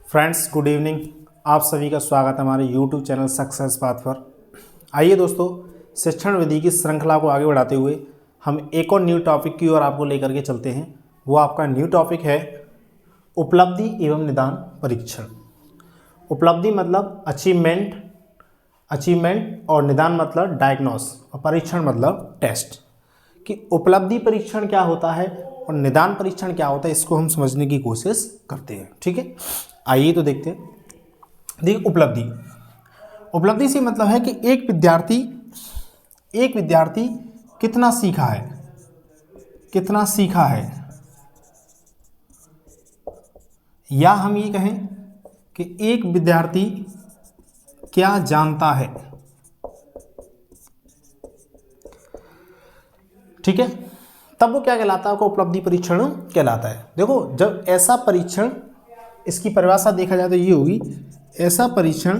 Friends good evening. आप सभी का स्वागत है हमारे यूट्यूब चैनल सक्सेस पाथ पर। आइए दोस्तों, शिक्षण विधि की श्रृंखला को आगे बढ़ाते हुए हम एक और न्यू टॉपिक की ओर आपको लेकर के चलते हैं। वो आपका न्यू टॉपिक है उपलब्धि एवं निदान परीक्षण। उपलब्धि मतलब अचीवमेंट और निदान मतलब डायग्नोस और परीक्षण मतलब टेस्ट। कि उपलब्धि परीक्षण क्या होता है और निदान परीक्षण क्या होता है, इसको हम समझने की कोशिश करते हैं। ठीक है, आइए तो देखते हैं। देखिए, उपलब्धि से मतलब है कि एक विद्यार्थी कितना सीखा है, या हम ये कहें कि एक विद्यार्थी क्या जानता है। ठीक है, तब वो क्या कहलाता है, आपको उपलब्धि परीक्षण कहलाता है। देखो, जब ऐसा परीक्षण, इसकी परिभाषा देखा जाए तो ये होगी, ऐसा परीक्षण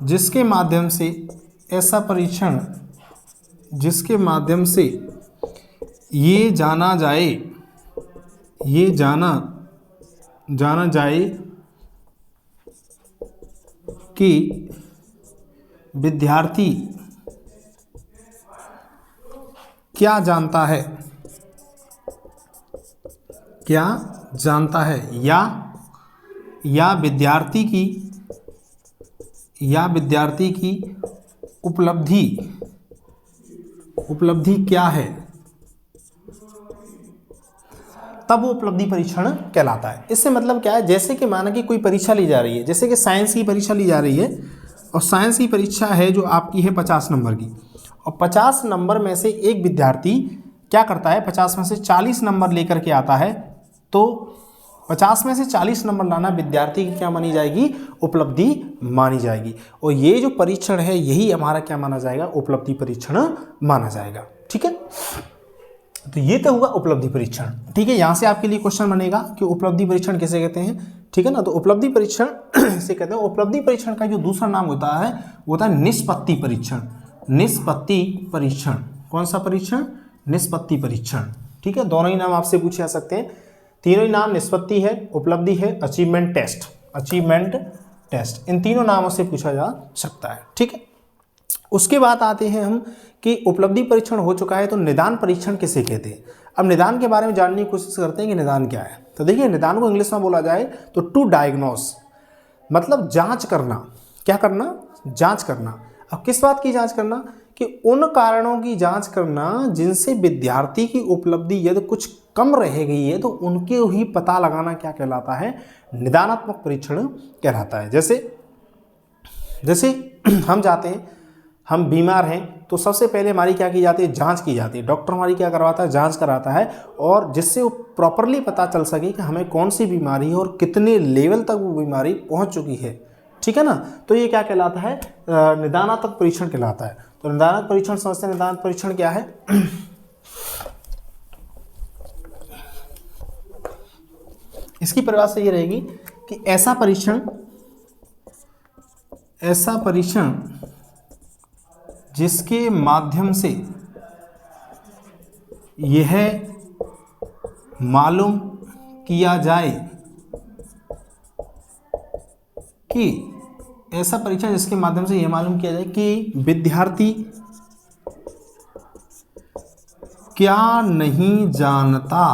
जिसके माध्यम से ये जाना जाए कि विद्यार्थी क्या जानता है या विद्यार्थी की उपलब्धि क्या है, तब वो उपलब्धि परीक्षण कहलाता है। इससे मतलब क्या है, जैसे कि माना कि कोई परीक्षा ली जा रही है, जैसे कि साइंस की परीक्षा ली जा रही है और साइंस की परीक्षा है जो आपकी है 50 नंबर की, और 50 नंबर में से एक विद्यार्थी क्या करता है, 50 में से 40 नंबर लेकर के आता है, तो 50 में से 40 नंबर लाना विद्यार्थी की क्या मानी जाएगी, उपलब्धि मानी जाएगी। और ये जो परीक्षण है यही हमारा क्या माना जाएगा, उपलब्धि परीक्षण माना जाएगा। ठीक है, तो ये तो हुआ उपलब्धि परीक्षण। ठीक है, यहाँ से आपके लिए क्वेश्चन बनेगा कि उपलब्धि परीक्षण किसे कहते हैं। ठीक है ना, तो उपलब्धि परीक्षण से कहते हैं। उपलब्धि परीक्षण का जो दूसरा नाम होता है वो होता है निष्पत्ति परीक्षण। कौन सा परीक्षण, निष्पत्ति परीक्षण। ठीक है, दोनों ही नाम आपसे पूछे जा सकते हैं, तीनों ही नाम, निष्पत्ति है, उपलब्धि है, अचीवमेंट टेस्ट, इन तीनों नामों से पूछा जा सकता है। ठीक है, उसके बाद आते हैं हम कि उपलब्धि परीक्षण हो चुका है तो निदान परीक्षण किसे कहते हैं। अब निदान के बारे में जानने की कोशिश करते हैं कि निदान क्या है। तो देखिए, निदान को इंग्लिश में बोला जाए तो टू डायग्नोस, मतलब जांच करना। क्या करना, जांच करना। अब किस बात की जांच करना, कि उन कारणों की जांच करना जिनसे विद्यार्थी की उपलब्धि यदि कुछ कम रह गई है तो उनके ही पता लगाना क्या कहलाता है, निदानात्मक परीक्षण कहलाता है। जैसे हम जाते हैं, हम बीमार हैं तो सबसे पहले हमारी क्या की जाती है, जांच की जाती है। डॉक्टर हमारी क्या करवाता है, जांच कराता है, और जिससे वो प्रॉपरली पता चल सके कि हमें कौन सी बीमारी है और कितने लेवल तक वो बीमारी पहुंच चुकी है। ठीक है ना, तो ये क्या कहलाता है, निदानात्मक परीक्षण कहलाता है। तो निदानात्मक परीक्षण समझते हैं, निदानात्मक परीक्षण क्या है। इसकी परिभाषा ये रहेगी कि ऐसा परीक्षण जिसके माध्यम से यह मालूम किया जाए कि विद्यार्थी क्या नहीं जानता,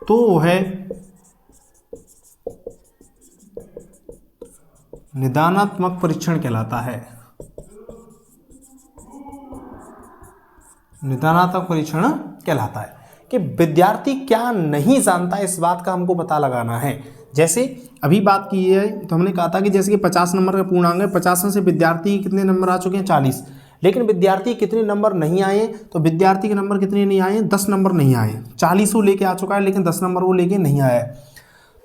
तो वह निदानात्मक परीक्षण कहलाता है। निदानात्मक परीक्षण कहलाता है कि विद्यार्थी क्या नहीं जानता, इस बात का हमको पता लगाना है। जैसे अभी बात की है तो हमने कहा था कि जैसे कि 50 नंबर का पूर्णांक है, 50 में से विद्यार्थी कितने नंबर आ चुके हैं, 40, लेकिन विद्यार्थी कितने नंबर नहीं आए, तो विद्यार्थी के नंबर कितने नहीं आए, 10 नंबर नहीं आए। 40 वो लेके आ चुका है लेकिन 10 नंबर वो लेके नहीं आया है।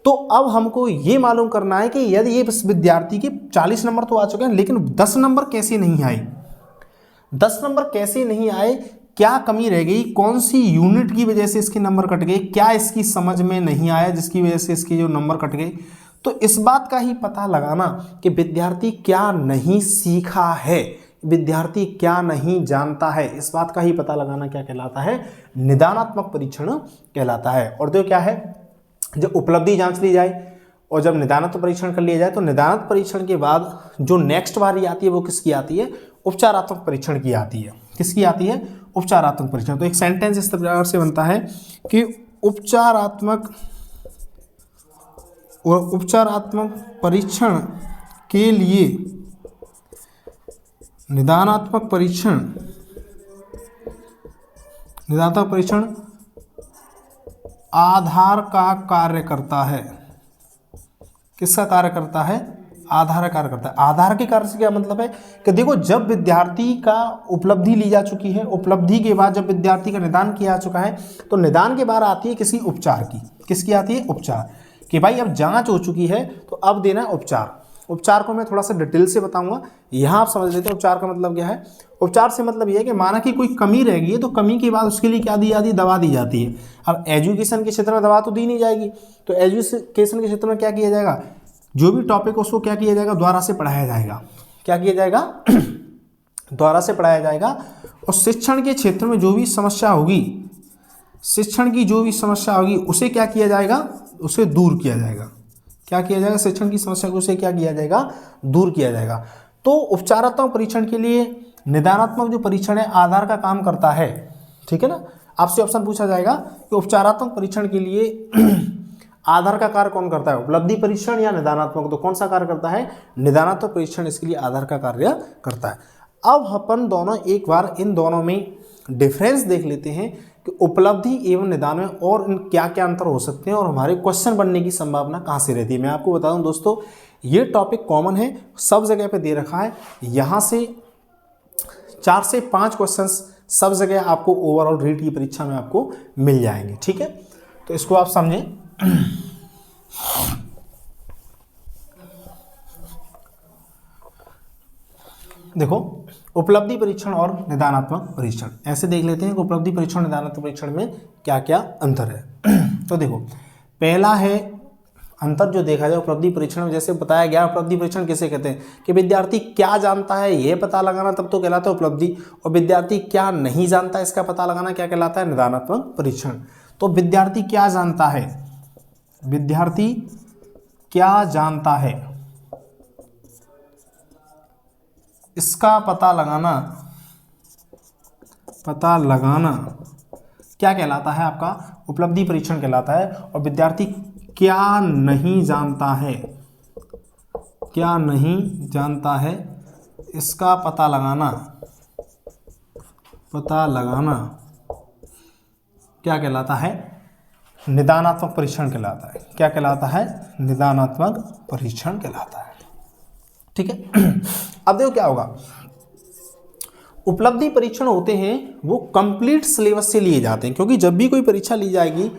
तो अब हमको ये मालूम करना है कि यदि ये विद्यार्थी के 40 नंबर तो आ चुके हैं लेकिन 10 नंबर कैसे नहीं आए, 10 नंबर कैसे नहीं आए, क्या कमी रह गई, कौन सी यूनिट की वजह से इसके नंबर कट गए, क्या इसकी समझ में नहीं आया जिसकी वजह से इसके जो नंबर कट गए। तो इस बात का ही पता लगाना कि विद्यार्थी क्या नहीं सीखा है, विद्यार्थी क्या नहीं जानता है, इस बात का ही पता लगाना क्या कहलाता है, निदानात्मक परीक्षण कहलाता है। और देखो क्या है, जब उपलब्धि जांच ली जाए और जब निदानात्मक परीक्षण कर लिया जाए तो निदानात्मक परीक्षण के बाद जो नेक्स्ट बारी आती है वो किसकी आती है, उपचारात्मक परीक्षण की आती है। किसकी आती है, उपचारात्मक परीक्षण। तो एक सेंटेंस इस प्रकार से बनता है कि उपचारात्मक परीक्षण के लिए निदानात्मक परीक्षण आधार का कार्य करता है। किसका कार्य करता है, आधार का कार्य करता है। आधार के कार्य से क्या मतलब है कि देखो, जब विद्यार्थी का उपलब्धि ली जा चुकी है, उपलब्धि के बाद जब विद्यार्थी का निदान किया जा चुका है तो निदान के बाद आती है किसी उपचार की। किसकी आती है, उपचार कि भाई अब जांच हो चुकी है तो अब देना उपचार। उपचार को मैं थोड़ा सा डिटेल से बताऊंगा, यहाँ आप समझ लेते हैं उपचार का मतलब क्या है। उपचार से मतलब ये है कि माना कि कोई कमी रह गई है तो कमी के बाद उसके लिए क्या दी जाती है, दवा दी जाती है। अब एजुकेशन के क्षेत्र में दवा तो दी नहीं जाएगी, तो एजुकेशन के क्षेत्र में क्या किया जाएगा, जो भी टॉपिक है उसको क्या किया जाएगा, दोबारा से पढ़ाया जाएगा। क्या किया जाएगा, दोबारा से पढ़ाया जाएगा। और शिक्षण के क्षेत्र में जो भी समस्या होगी, शिक्षण की जो भी समस्या होगी उसे क्या किया जाएगा, उसे दूर किया जाएगा। क्या किया जाएगा, शिक्षण की समस्या को उसे क्या किया जाएगा, दूर किया जाएगा। तो उपचारात्मक परीक्षण के लिए निदानात्मक जो परीक्षण है आधार का काम करता है। ठीक है ना, आपसे ऑप्शन पूछा जाएगा कि उपचारात्मक परीक्षण के लिए आधार का कार्य कौन करता है, उपलब्धि परीक्षण या निदानात्मक, तो कौन सा कार्य करता है, निदानात्मक परीक्षण इसके लिए आधार का कार्य करता है। अब अपन दोनों एक बार इन दोनों में डिफरेंस देख लेते हैं कि उपलब्धि एवं निदान में और इन क्या क्या अंतर हो सकते हैं और हमारे क्वेश्चन बनने की संभावना कहाँ से रहती है। मैं आपको बता दूं दोस्तों, ये टॉपिक कॉमन है, सब जगह पे दे रखा है। यहाँ से 4 से 5 क्वेश्चंस सब जगह आपको ओवरऑल रीट की परीक्षा में आपको मिल जाएंगे। ठीक है, तो इसको आप समझें। देखो, उपलब्धि परीक्षण और निदानात्मक परीक्षण ऐसे देख लेते हैं कि उपलब्धि परीक्षण निदानात्मक परीक्षण में क्या क्या अंतर है। तो देखो, पहला है अंतर जो देखा जाए उपलब्धि परीक्षण में, जैसे बताया गया उपलब्धि परीक्षण किसे कहते हैं कि विद्यार्थी क्या जानता है यह पता लगाना तब तो कहलाता है उपलब्धि, और विद्यार्थी क्या नहीं जानता इसका पता लगाना क्या कहलाता है, निदानात्मक परीक्षण। तो विद्यार्थी क्या जानता है, विद्यार्थी क्या जानता है इसका पता लगाना क्या कहलाता है, आपका उपलब्धि परीक्षण कहलाता है। और विद्यार्थी क्या नहीं जानता है, क्या नहीं जानता है इसका पता लगाना क्या कहलाता है, निदानात्मक परीक्षण कहलाता है। क्या कहलाता है, निदानात्मक परीक्षण कहलाता है। ठीक है, अब देखो क्या होगा, उपलब्धि परीक्षण होते हैं वो कंप्लीट सिलेबस से लिए जाते हैं, क्योंकि जब भी कोई परीक्षा ली जाएगी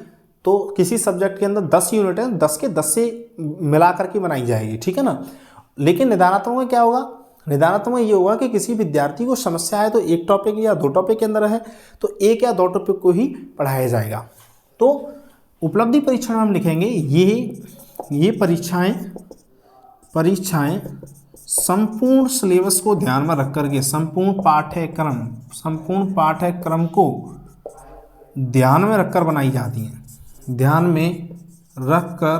तो किसी सब्जेक्ट के अंदर 10 यूनिट है, 10 के 10 से मिला करके बनाई जाएगी। ठीक है ना, लेकिन निदानात्मक में क्या होगा, निदानात्मक में ये होगा कि किसी विद्यार्थी को समस्या है तो एक टॉपिक या 2 टॉपिक के अंदर है तो 1 या 2 टॉपिक को ही पढ़ाया जाएगा। तो उपलब्धि परीक्षण में हम लिखेंगे ये परीक्षाएं संपूर्ण सिलेबस को ध्यान में रख करके, संपूर्ण पाठ्यक्रम को ध्यान में रखकर बनाई जाती हैं, ध्यान में रखकर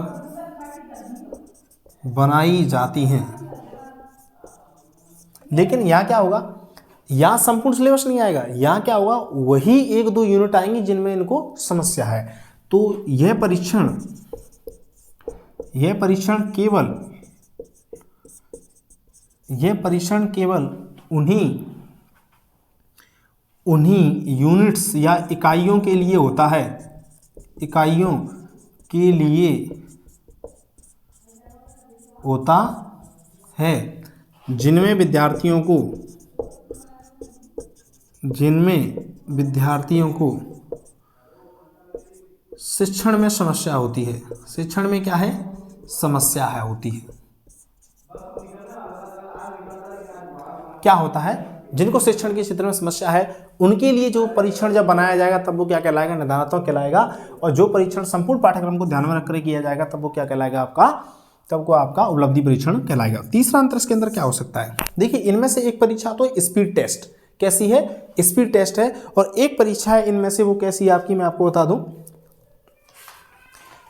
बनाई जाती हैं। लेकिन यहाँ क्या होगा, यहाँ संपूर्ण सिलेबस नहीं आएगा, यहाँ क्या होगा, वही 1-2 यूनिट आएंगी जिनमें इनको समस्या है। तो यह परीक्षण केवल उन्हीं यूनिट्स या इकाइयों के लिए होता है, जिनमें विद्यार्थियों को शिक्षण में समस्या होती है। शिक्षण में क्या है, समस्या होती है। क्या होता है, जिनको शिक्षण के क्षेत्र में समस्या है उनके लिए जो परीक्षण जब बनाया जाएगा तब वो क्या कहलाएगा, निदानात्मक कहलाएगा। और जो परीक्षण संपूर्ण पाठ्यक्रम को ध्यान में रखकर किया जाएगा तब वो क्या कहलाएगा, आपका तब को आपका उपलब्धि परीक्षण कहलाएगा। तीसरा अंतर इसके अंदर क्या हो सकता है, देखिए इनमें से एक परीक्षा तो स्पीड टेस्ट, कैसी है, स्पीड टेस्ट है, और एक परीक्षा है इनमें से वो कैसी है आपकी, मैं आपको बता दूं,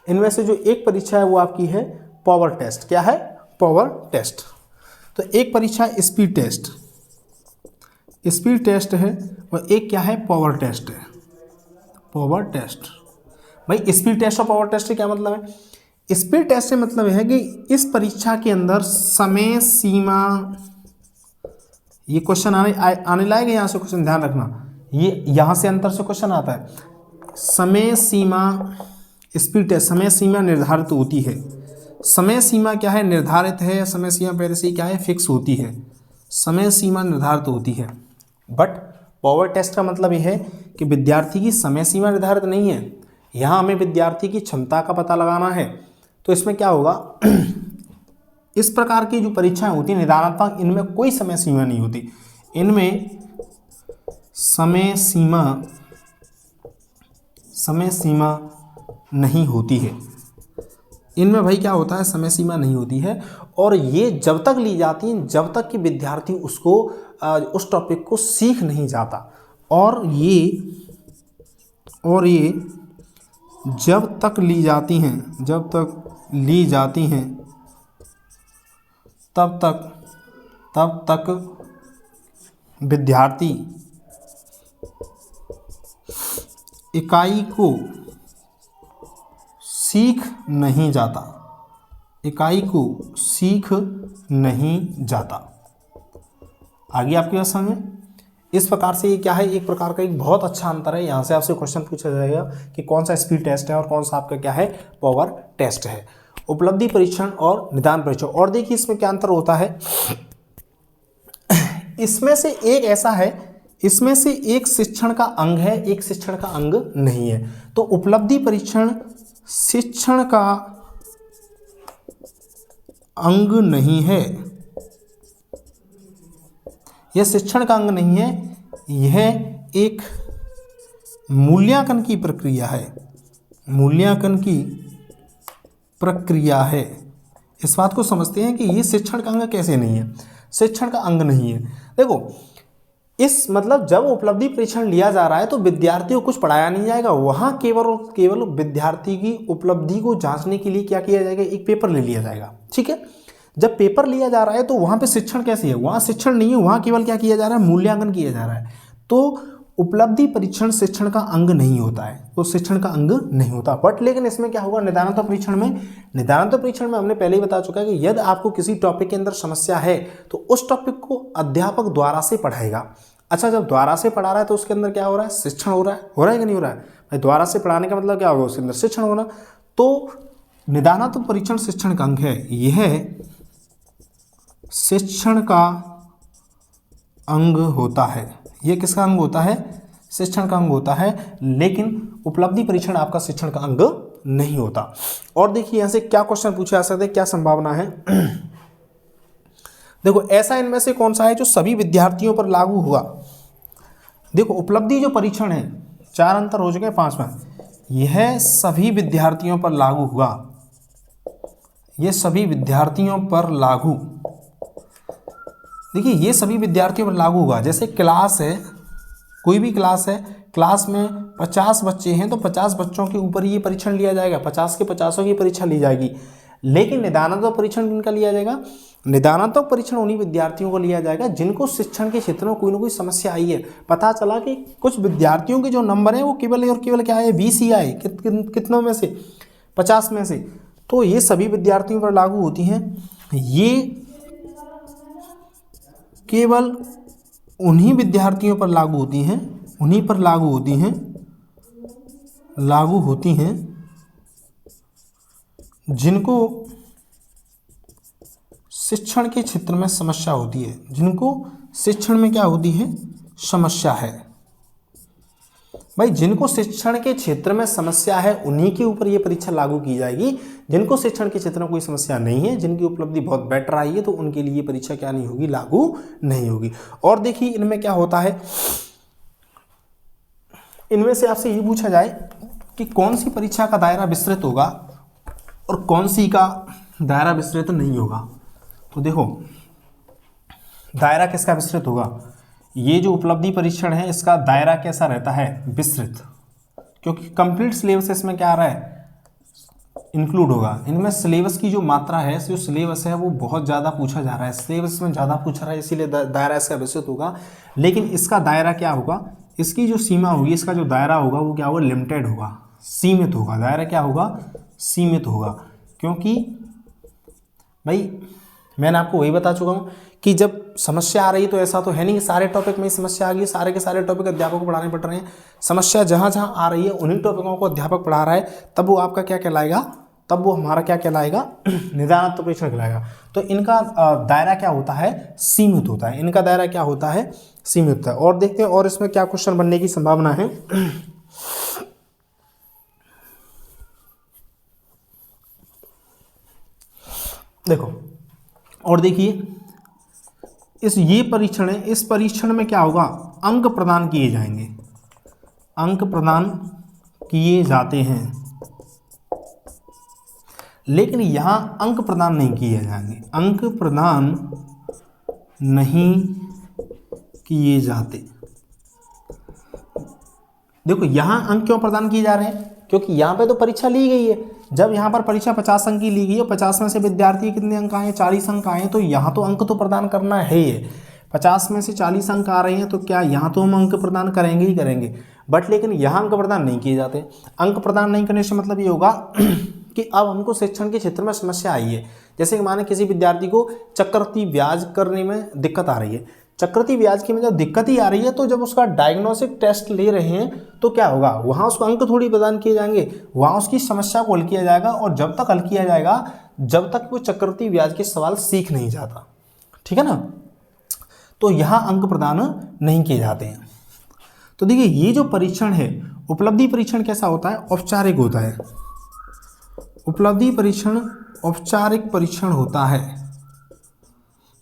इनमें से जो एक परीक्षा है वो आपकी है पावर टेस्ट। क्या है, पावर टेस्ट। तो एक परीक्षा है स्पीड टेस्ट, स्पीड टेस्ट है, और एक क्या है, पावर टेस्ट है, पावर टेस्ट। भाई स्पीड टेस्ट और पावर टेस्ट से क्या मतलब है, स्पीड टेस्ट से मतलब है कि इस परीक्षा के अंदर समय सीमा, ये क्वेश्चन आने लायक है, यहाँ से क्वेश्चन ध्यान रखना, ये यहाँ से अंतर से क्वेश्चन आता है। समय सीमा, स्पीड टेस्ट समय सीमा निर्धारित होती है, समय सीमा क्या है, निर्धारित है, समय सीमा पहले से क्या है, फिक्स होती है, समय सीमा निर्धारित होती है। बट पावर टेस्ट का मतलब यह है कि विद्यार्थी की समय सीमा निर्धारित नहीं है, यहाँ हमें विद्यार्थी की क्षमता का पता लगाना है। तो इसमें क्या होगा, इस प्रकार की जो परीक्षाएं होती हैं निदानात्मक, इनमें कोई समय सीमा नहीं होती, इनमें समय सीमा नहीं होती है, इनमें भाई क्या होता है, समय सीमा नहीं होती है। और ये जब तक ली जाती हैं जब तक कि विद्यार्थी उसको उस टॉपिक को सीख नहीं जाता, और ये जब तक ली जाती हैं, जब तक ली जाती हैं तब तक विद्यार्थी इकाई को सीख नहीं जाता, इकाई को सीख नहीं जाता। आगे आपकी बात समझ में, इस प्रकार से ये क्या है, एक प्रकार का एक बहुत अच्छा अंतर है। यहाँ से आपसे क्वेश्चन पूछा जाएगा कि कौन सा स्पीड टेस्ट है और कौन सा आपका क्या है, पावर टेस्ट है। उपलब्धि परीक्षण और निदान परीक्षण, और देखिए इसमें क्या अंतर होता है, इसमें से एक ऐसा है, इसमें से एक शिक्षण का अंग है, एक शिक्षण का अंग नहीं है। तो उपलब्धि परीक्षण शिक्षण का अंग नहीं है, यह शिक्षण का अंग नहीं है, यह एक मूल्यांकन की प्रक्रिया है, मूल्यांकन की प्रक्रिया है। इस बात को समझते हैं कि ये शिक्षण का अंग कैसे नहीं है, शिक्षण का अंग नहीं है। देखो इस मतलब जब उपलब्धि परीक्षण लिया जा रहा है तो विद्यार्थियों को कुछ पढ़ाया नहीं जाएगा, वहाँ केवल विद्यार्थी की उपलब्धि को जांचने के लिए क्या किया जाएगा, एक पेपर ले लिया जाएगा। ठीक है, जब पेपर लिया जा रहा है तो वहाँ पे शिक्षण कैसे है, वहाँ शिक्षण नहीं है, वहाँ केवल क्या किया जा रहा है, मूल्यांकन किया जा रहा है। तो उपलब्धि परीक्षण शिक्षण का अंग नहीं होता है, तो शिक्षण का अंग नहीं होता। बट लेकिन इसमें क्या होगा, निदानात्मक परीक्षण में, निदानात्मक परीक्षण में हमने पहले ही बता चुका है कि यदि आपको किसी टॉपिक के अंदर समस्या है तो उस टॉपिक को अध्यापक द्वारा से पढ़ाएगा। अच्छा, जब द्वारा से पढ़ा रहा है तो उसके अंदर क्या हो रहा है, शिक्षण हो रहा है कि नहीं हो रहा है भाई, द्वारा से पढ़ाने का मतलब क्या होगा, उसके अंदर शिक्षण होना। तो निदानात्मक परीक्षण शिक्षण का अंग है, यह शिक्षण का अंग होता है, यह किसका अंग होता है, शिक्षण का अंग होता है, लेकिन उपलब्धि परीक्षण आपका शिक्षण का अंग नहीं होता। और देखिए यहाँ से क्या क्वेश्चन पूछे जा सकते हैं, क्या संभावना है। देखो ऐसा इनमें से कौन सा है जो सभी विद्यार्थियों पर लागू हुआ। देखो उपलब्धि जो परीक्षण है, 4 अंतर हो चुके हैं, 5वां, यह सभी विद्यार्थियों पर लागू हुआ, यह सभी विद्यार्थियों पर लागू, देखिए ये सभी विद्यार्थियों पर लागू हुआ। जैसे क्लास है, कोई भी क्लास है, क्लास में 50 बच्चे हैं तो 50 बच्चों के ऊपर ये परीक्षण लिया जाएगा, 50 के 50 की परीक्षा ली जाएगी। लेकिन निदानात्मक परीक्षण किनका लिया जाएगा, निदानात्मक परीक्षण उन्हीं विद्यार्थियों को लिया जाएगा जिनको शिक्षण के क्षेत्र में कोई ना कोई समस्या आई है। पता चला कि कुछ विद्यार्थियों के जो नंबर हैं वो केवल और केवल क्या है, 20 ही आए, कितनों में से, 50 में से। तो ये सभी विद्यार्थियों पर लागू होती हैं, ये केवल उन्हीं विद्यार्थियों पर लागू होती हैं, उन्हीं पर लागू होती हैं, लागू होती हैं जिनको शिक्षण के क्षेत्र में समस्या होती है, जिनको शिक्षण में क्या होती है, समस्या है। भाई जिनको शिक्षण के क्षेत्र में समस्या है उन्हीं के ऊपर ये परीक्षा लागू की जाएगी। जिनको शिक्षण के क्षेत्र में कोई समस्या नहीं है, जिनकी उपलब्धि बहुत बेटर आई है, तो उनके लिए परीक्षा क्या नहीं होगी, लागू नहीं होगी। और देखिए इनमें क्या होता है, इनमें से आपसे ये पूछा जाए कि कौन सी परीक्षा का दायरा विस्तृत होगा और कौन सी का दायरा विस्तृत नहीं होगा। तो देखो दायरा किसका विस्तृत होगा, ये जो उपलब्धि परीक्षण है इसका दायरा कैसा रहता है, विस्तृत, क्योंकि कंप्लीट सिलेबस इसमें क्या आ रहा है, इंक्लूड होगा। इनमें सिलेबस की जो मात्रा है, जो सिलेबस है वो बहुत ज़्यादा पूछा जा रहा है, सिलेबस में ज़्यादा पूछा रहा है, इसीलिए दायरा इसका विस्तृत होगा। लेकिन इसका दायरा क्या होगा, इसकी जो सीमा होगी, इसका जो दायरा होगा वो क्या होगा, लिमिटेड होगा, सीमित होगा। दायरा क्या होगा, सीमित होगा, क्योंकि भाई मैंने आपको वही बता चुका हूँ कि जब समस्या आ रही तो ऐसा तो है नहीं कि सारे टॉपिक में समस्या आ गई, सारे के सारे टॉपिक अध्यापक को पढ़ाने पड़ रहे हैं। समस्या जहाँ जहाँ आ रही है उन्हीं टॉपिकों को अध्यापक पढ़ा रहा है, तब वो आपका क्या कहलाएगा, तब वो हमारा क्या कहलाएगा, निदानात्मक परीक्षण कहलाएगा। तो इनका दायरा क्या होता है, सीमित होता है। इनका दायरा क्या होता है, सीमित होता है। और देखते हैं और इसमें क्या क्वेश्चन बनने की संभावना है। देखो और देखिए, ये परीक्षण है, इस परीक्षण में क्या होगा, अंक प्रदान किए जाएंगे, अंक प्रदान किए जाते हैं, लेकिन यहां अंक प्रदान नहीं किए जाएंगे, अंक प्रदान नहीं किए जाते। देखो यहां अंक क्यों प्रदान किए जा रहे हैं, क्योंकि यहां पे तो परीक्षा ली गई है। जब यहाँ पर परीक्षा 50 अंक की ली गई है, 50 में से विद्यार्थी कितने अंक आए, 40 अंक आए, तो यहाँ तो अंक तो प्रदान करना है ही है। 50 में से 40 अंक आ रहे हैं तो क्या यहाँ तो हम अंक प्रदान करेंगे ही करेंगे, बट लेकिन यहाँ अंक प्रदान नहीं किए जाते। अंक प्रदान नहीं करने से मतलब ये होगा कि अब हमको शिक्षण के क्षेत्र में समस्या आई है। जैसे कि माने किसी विद्यार्थी को चक्रवृद्धि ब्याज करने में दिक्कत आ रही है, चक्रवृद्धि ब्याज की में जब दिक्कत ही आ रही है तो जब उसका डायग्नोस्टिक टेस्ट ले रहे हैं तो क्या होगा, वहाँ उसको अंक थोड़ी प्रदान किए जाएंगे, वहाँ उसकी समस्या को हल किया जाएगा। और जब तक हल किया जाएगा जब तक वो चक्रवृद्धि ब्याज के सवाल सीख नहीं जाता, ठीक है ना, तो यहाँ अंक प्रदान नहीं किए जाते हैं। तो देखिए ये जो परीक्षण है, उपलब्धि परीक्षण कैसा होता है, औपचारिक होता है। उपलब्धि परीक्षण औपचारिक परीक्षण होता है।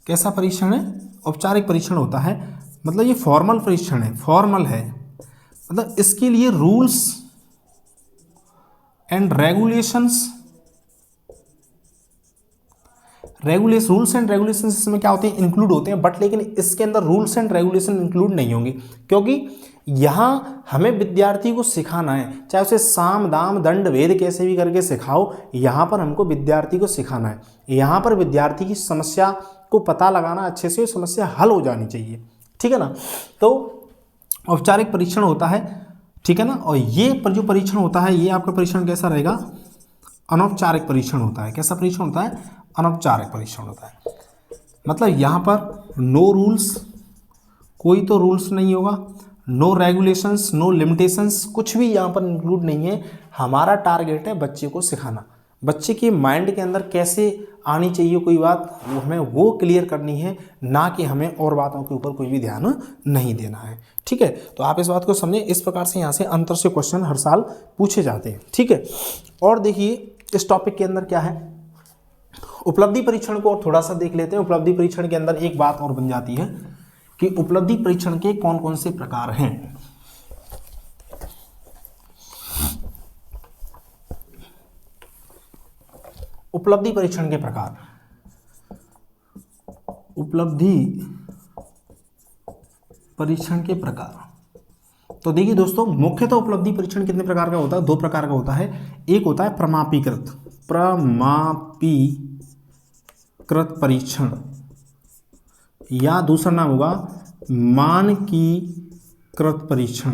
कैसा परीक्षण है, औपचारिक परीक्षण होता है, मतलब ये फॉर्मल परीक्षण है, फॉर्मल है, मतलब इसके लिए rules and regulations, rules and regulations इसमें क्या होते हैं, इंक्लूड होते हैं, बट लेकिन इसके अंदर रूल्स एंड रेगुलेशन इंक्लूड नहीं होंगे, क्योंकि यहाँ हमें विद्यार्थी को सिखाना है, चाहे उसे साम दाम दंड भेद कैसे भी करके सिखाओ, यहाँ पर हमको विद्यार्थी को सिखाना है। यहाँ पर विद्यार्थी की समस्या को पता लगाना, अच्छे से समस्या हल हो जानी चाहिए, ठीक है ना। तो औपचारिक परीक्षण होता है, ठीक है ना। और ये पर जो परीक्षण होता है, ये आपका परीक्षण कैसा रहेगा, अनौपचारिक परीक्षण होता है। कैसा परीक्षण होता है, अनौपचारिक परीक्षण होता है। मतलब यहाँ पर नो रूल्स, कोई तो रूल्स नहीं होगा, नो रेगुलेशंस, नो लिमिटेशंस, कुछ भी यहाँ पर इंक्लूड नहीं है। हमारा टारगेट है बच्चे को सिखाना, बच्चे के माइंड के अंदर कैसे आनी चाहिए कोई बात, हमें वो क्लियर करनी है, ना कि हमें और बातों के ऊपर कोई भी ध्यान नहीं देना है, ठीक है। तो आप इस बात को समझें, इस प्रकार से यहाँ से अंतर से क्वेश्चन हर साल पूछे जाते हैं, ठीक है। और देखिए इस टॉपिक के अंदर क्या है, उपलब्धि परीक्षण को और थोड़ा सा देख लेते हैं। उपलब्धि परीक्षण के अंदर एक बात और बन जाती है कि उपलब्धि परीक्षण के कौन कौन से प्रकार हैं। उपलब्धि परीक्षण के प्रकार, उपलब्धि परीक्षण के प्रकार। तो देखिए दोस्तों, मुख्यतः उपलब्धि परीक्षण कितने प्रकार का होता है, दो प्रकार का होता है। एक होता है प्रमापीकृत परीक्षण, या दूसरा नाम होगा मानकीकृत परीक्षण।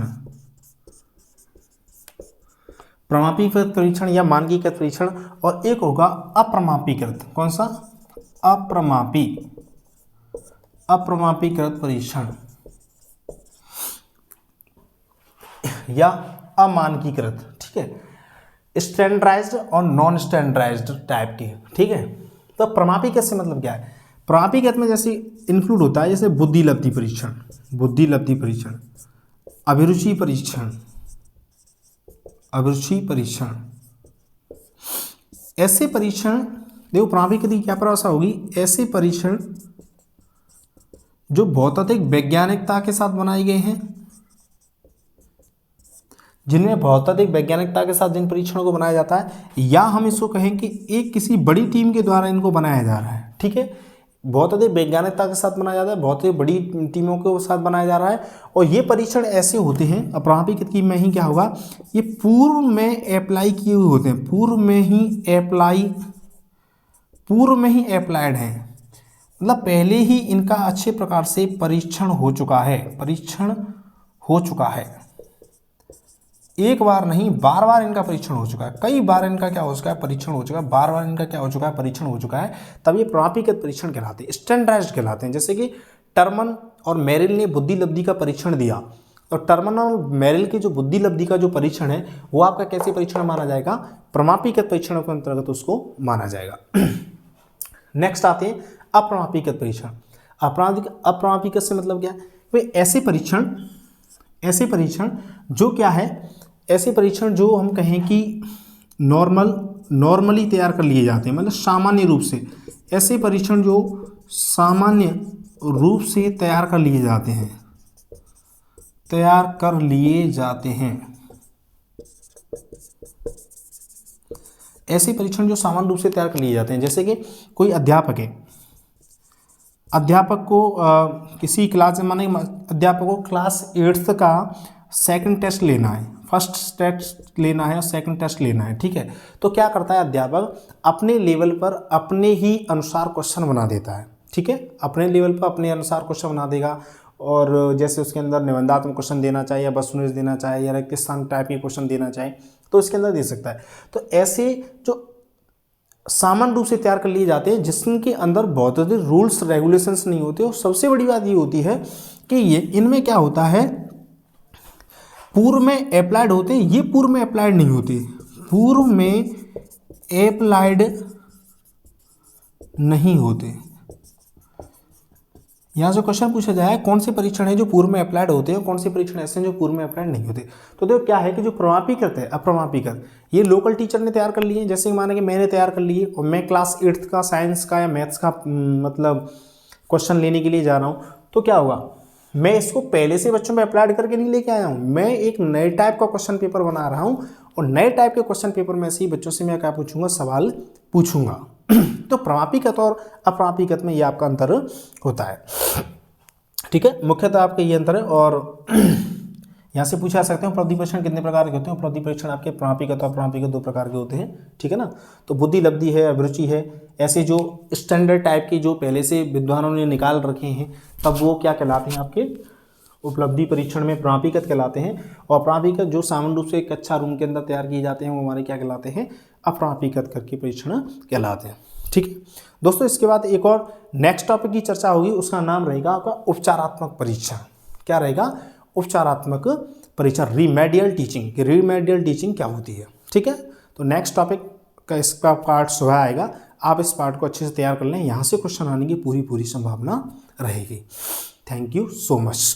प्रमापीकृत परीक्षण या मानकीकृत परीक्षण, और एक होगा अप्रमापीकृत। कौन सा, अप्रमापीकृत परीक्षण या अमानकीकृत, ठीक है। स्टैंडर्डाइज्ड और नॉन स्टैंडर्डाइज्ड टाइप के, ठीक है। तो प्रमापीकृत से मतलब क्या है, प्रमापीकृत में जैसे इंक्लूड होता है जैसे बुद्धिलब्धि परीक्षण, अभिरुचि परीक्षण, ऐसे परीक्षण। देखो प्रमापीकृत की क्या परिभाषा होगी, ऐसे परीक्षण जो भौतिक वैज्ञानिकता के साथ बनाए गए हैं, जिनमें भौतिक वैज्ञानिकता के साथ जिन परीक्षणों को बनाया जाता है, या हम इसको कहें कि एक किसी बड़ी टीम के द्वारा इनको बनाया जा रहा है। ठीक है, भौतिक वैज्ञानिकता के साथ बनाया जाता है, भौतिक बड़ी टीमों के साथ बनाया जा रहा है। और ये परीक्षण ऐसे होते हैं, अप्रापिक की में ही क्या होगा, ये पूर्व में अप्लाई किए हुए होते हैं, पूर्व में ही अप्लाइड हैं, मतलब पहले ही इनका अच्छे प्रकार से परीक्षण हो चुका है, एक बार नहीं बार बार इनका परीक्षण हो चुका है, कई बार इनका क्या हो चुका है, परीक्षण हो चुका है, बार बार इनका क्या हो चुका है, परीक्षण हो चुका है, तब ये प्रमाणीकृत परीक्षण कहलाते हैं, स्टैंडर्डाइज्ड कहलाते हैं। जैसे कि टर्मन और मेरिल ने बुद्धि लब्धि का परीक्षण दिया, तो टर्मन और मेरिल की जो बुद्धि लब्धि का जो परीक्षण है वो आपका कैसे परीक्षण माना जाएगा, प्रमाणीकृत परीक्षणों के अंतर्गत उसको माना जाएगा। नेक्स्ट आते हैं अप्रमाणीकृत परीक्षण। अप्रमाणीकृत से मतलब क्या है, वे ऐसे परीक्षण जो क्या है, ऐसे परीक्षण जो हम कहें कि नॉर्मली तैयार कर लिए जाते हैं, मतलब सामान्य रूप से, ऐसे परीक्षण जो सामान्य रूप से तैयार कर लिए जाते हैं, ऐसे परीक्षण जो सामान्य रूप से तैयार कर लिए जाते हैं। जैसे कि कोई अध्यापक है, अध्यापक को किसी क्लास में, माने अध्यापक को क्लास 8th का सेकंड टेस्ट लेना है, फर्स्ट टेस्ट लेना है और सेकंड टेस्ट लेना है। ठीक है, तो क्या करता है अध्यापक, अपने लेवल पर अपने ही अनुसार क्वेश्चन बना देता है। ठीक है, अपने लेवल पर अपने अनुसार क्वेश्चन बना देगा, और जैसे उसके अंदर निबंधात्मक क्वेश्चन देना चाहे, या वस्तुनिष्ठ देना चाहे, या रेगिस्तान टाइप के क्वेश्चन देना चाहे तो इसके अंदर दे सकता है। तो ऐसे जो सामान्य रूप से तैयार कर लिए जाते हैं, जिसके अंदर बहुत अधिक रूल्स रेगुलेशंस नहीं होते, और सबसे बड़ी बात ये होती है कि ये इनमें क्या होता है, पूर्व में अप्लाइड होते हैं, ये पूर्व में अप्लाइड नहीं होते, पूर्व में अप्लाइड नहीं होते। यहाँ से क्वेश्चन पूछा जाए कौन से परीक्षण है जो पूर्व में अप्लाइड होते हैं और कौन से परीक्षण ऐसे हैं जो पूर्व में अप्लाइड नहीं होते। तो देखो क्या है कि जो प्रमाणीकृत है, अप्रमाणीकृत, ये लोकल टीचर ने तैयार कर लिए, जैसे कि माने कि मैंने तैयार कर लिए और मैं क्लास 8th का साइंस का या मैथ्स का मतलब क्वेश्चन लेने के लिए जा रहा हूँ, तो क्या होगा, मैं इसको पहले से बच्चों में अप्लाइड करके नहीं लेके आया हूँ, मैं एक नए टाइप का क्वेश्चन पेपर बना रहा हूँ, और नए टाइप के क्वेश्चन पेपर में से ही बच्चों से मैं क्या पूछूंगा, सवाल पूछूंगा। तो प्रमाणीकृत और अप्रमाणीकृत में ये आपका अंतर होता है। ठीक है, मुख्यतः आपका ये अंतर है। और यहाँ से पूछा सकते हैं उपलब्धि परीक्षण कितने प्रकार के होते हैं। उपलब्धि परीक्षण आपके प्रमाणीकृत और अप्रमाणीकृत 2 प्रकार के होते हैं। ठीक है ना, तो बुद्धि लब्धि है, अभिरुचि है, ऐसे जो स्टैंडर्ड टाइप के जो पहले से विद्वानों ने निकाल रखे हैं, तब वो क्या कहलाते हैं, आपके उपलब्धि परीक्षण में प्रमाणीकृत कहलाते हैं। और अप्रमाणीकृत जो सामान्य रूप से एक कक्षा रूम के अंदर तैयार किए जाते हैं, वो हमारे क्या कहलाते हैं, अप्रमाणीकृत करके परीक्षण कहलाते हैं। ठीक है दोस्तों, इसके बाद एक और नेक्स्ट टॉपिक की चर्चा होगी, उसका नाम रहेगा आपका उपचारात्मक परीक्षण। क्या रहेगा, उपचारात्मक परीक्षण, रीमेडियल टीचिंग। रीमेडियल टीचिंग क्या होती है। ठीक है, तो नेक्स्ट टॉपिक का इसका पार्ट सुबह आएगा, आप इस पार्ट को अच्छे से तैयार कर लें, यहाँ से क्वेश्चन आने की पूरी संभावना रहेगी। Thank you so much.